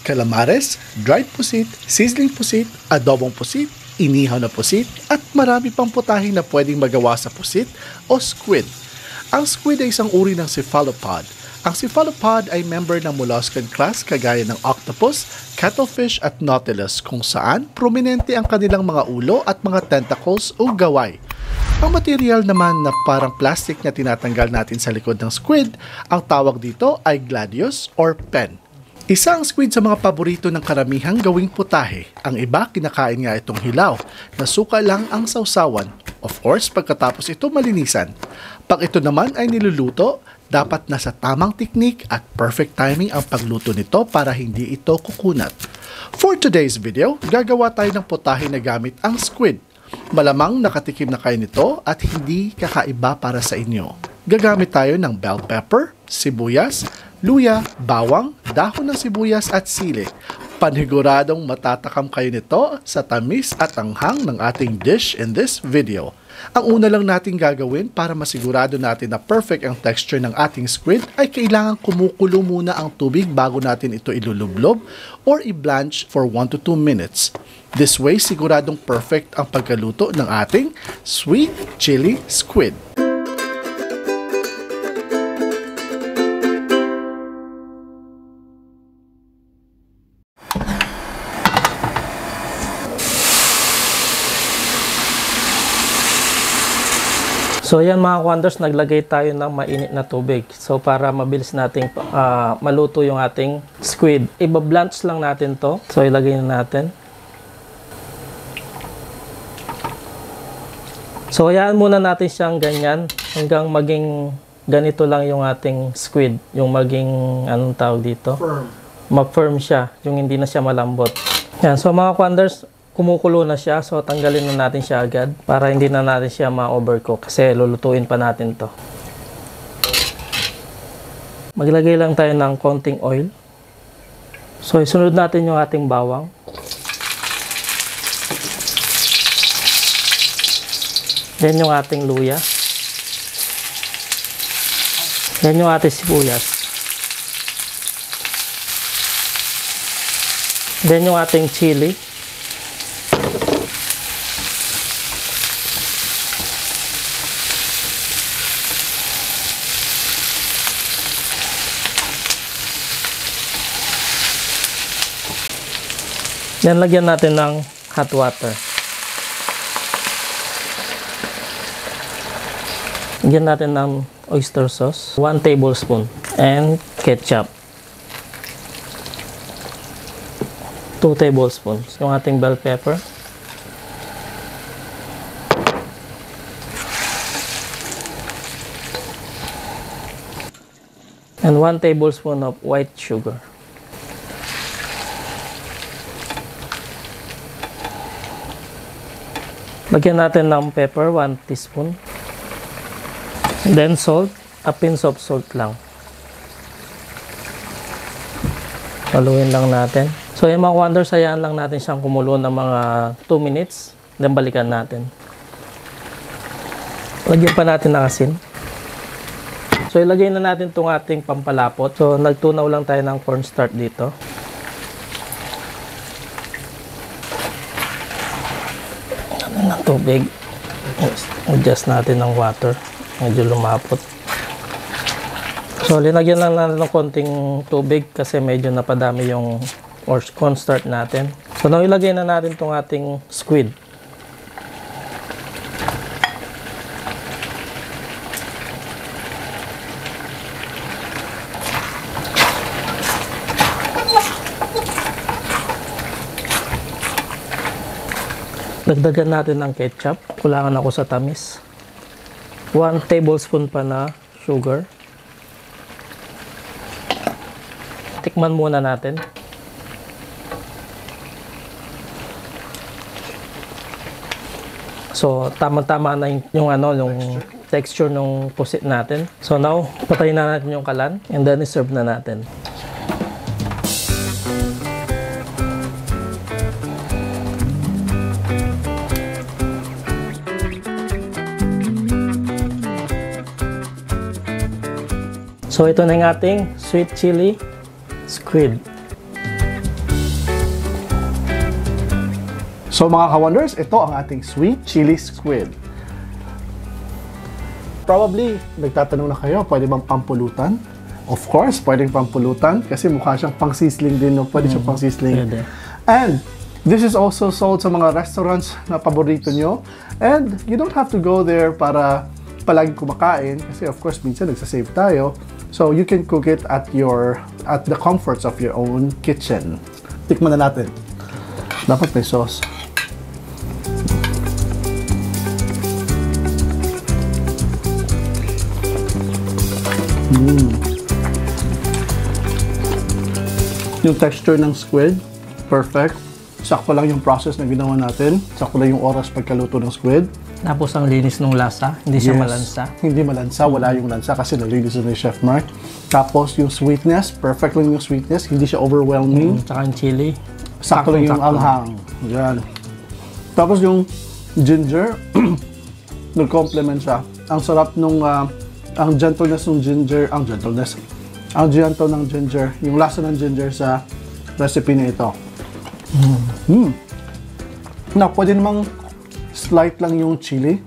calamares, dried pusit, sizzling pusit, adobong pusit, inihaw na pusit, at marami pang putahe na pwedeng magawa sa pusit o squid. Ang squid ay isang uri ng cephalopod. Ang cephalopod ay member ng molluscan class kagaya ng octopus, cuttlefish at nautilus kung saan prominente ang kanilang mga ulo at mga tentacles o gaway. Ang material naman na parang plastic na tinatanggal natin sa likod ng squid, ang tawag dito ay gladius or pen. Isa ang squid sa mga paborito ng karamihang gawing putahe. Ang iba kinakain nga itong hilaw, na suka lang ang sausawan. Of course, pagkatapos ito malinisan. Pag ito naman ay niluluto, dapat nasa tamang teknik at perfect timing ang pagluto nito para hindi ito kukunat. For today's video, gagawa tayo ng putahe na gamit ang squid. Malamang nakatikim na kayo nito at hindi kakaiba para sa inyo. Gagamit tayo ng bell pepper, sibuyas, luya, bawang, dahon ng sibuyas at sili. Paniguradong matatakam kayo nito sa tamis at anghang ng ating dish in this video. Ang una lang natin gagawin para masigurado natin na perfect ang texture ng ating squid ay kailangan kumukulo muna ang tubig bago natin ito ilulublob or i-blanch for 1 to 2 minutes. This way, siguradong perfect ang pagkaluto ng ating sweet chili squid. So yan mga kwanders, naglagay tayo ng mainit na tubig. So para mabilis nating maluto yung ating squid. Iba-blanch lang natin to. So ilagay na natin. So hayaan muna natin siyang ganyan hanggang maging ganito lang yung ating squid. Yung maging, anong tawag dito? Firm. Ma-firm siya. Yung hindi na siya malambot. Yan. So mga kwanders, kumukulo na siya, so tanggalin na natin siya agad para hindi na natin siya ma-overcook kasi lulutuin pa natin to. Maglagay lang tayo ng konting oil. So isunod natin yung ating bawang. Then yung ating luya. Then yung ating sibuyas. Then yung ating chili. Yan, lagyan natin ng hot water. Lagyan natin ng oyster sauce, 1 tablespoon, and ketchup, 2 tablespoons. Yung ating bell pepper. And 1 tablespoon of white sugar. Lagyan natin ng pepper, 1 teaspoon. Then salt, a pinch of salt lang. Haluin lang natin. So yung mga wonders, hayaan lang natin siyang kumulo ng mga 2 minutes. Then balikan natin. Lagyan pa natin ng asin. So ilagay na natin itong ating pampalapot. So nagtunaw lang tayo ng cornstarch dito. Ng tubig. Adjust natin ng water. Medyo lumapot. So, linagyan lang natin ng konting tubig kasi medyo napadami yung cornstarch natin. So, now ilagay na natin itong ating squid. Dagdagan natin ng ketchup. Kulangan ako sa tamis. 1 tablespoon pa na sugar. Tikman muna natin. So, tama-tama na yung texture ng pusit natin. So now, patayin na natin yung kalan and then i-serve na natin. So ito na yung ating sweet chili squid. So mga ka-wonders, ito ang ating sweet chili squid. Probably, nagtatanong na kayo, pwede bang pampulutan? Of course, pwedeng pampulutan kasi mukha siyang pang-sizzling din, no? Pwede siyang pang-sizzling. Pwede. And this is also sold sa mga restaurants na paborito nyo. And you don't have to go there para palagi kumakain kasi of course minsan nagsasave tayo. So you can cook it at the comforts of your own kitchen. Tikman na natin. Dapat may sauce. Yung texture ng squid, perfect. Sakto lang yung process na ginawa natin. Sakto lang yung oras pagkaluto ng squid. Tapos ang linis ng lasa, hindi siya malansa. Hindi malansa, wala yung lansa kasi nalinis na ni Chef Mark. Tapos yung sweetness, perfect lang yung sweetness, hindi siya overwhelming. Tsaka yung chili. Sakto lang yung anghang. Yan. Tapos yung ginger, nag-complement siya. Ang sarap nung, ang gentleness ng ginger, ang gentle ng ginger, yung lasa ng ginger sa recipe na ito. Na pwede namang slight lang yung chili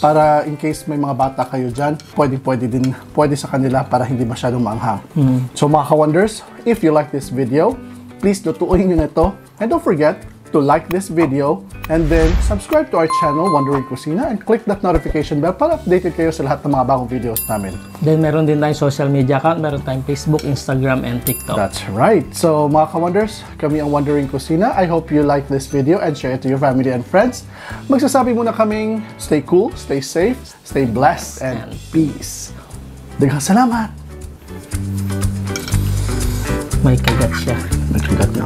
para in case may mga bata kayo dyan, pwede sa kanila para hindi masyadong maanghang. So mga ka-wonders, if you like this video, please lutuin nyo na ito. And don't forget to like this video and then subscribe to our channel, Wondering Kusina, and click that notification bell para updated kayo sa lahat ng mga bagong videos namin. Then meron din tayong social media account, meron tayong Facebook, Instagram, and TikTok. That's right. So mga ka-wonders, kami ang Wondering Kusina. I hope you like this video and share it to your family and friends. Magsasabi muna kaming stay cool, stay safe, stay blessed, and peace. Daghang salamat! May kagat siya. May kagat na.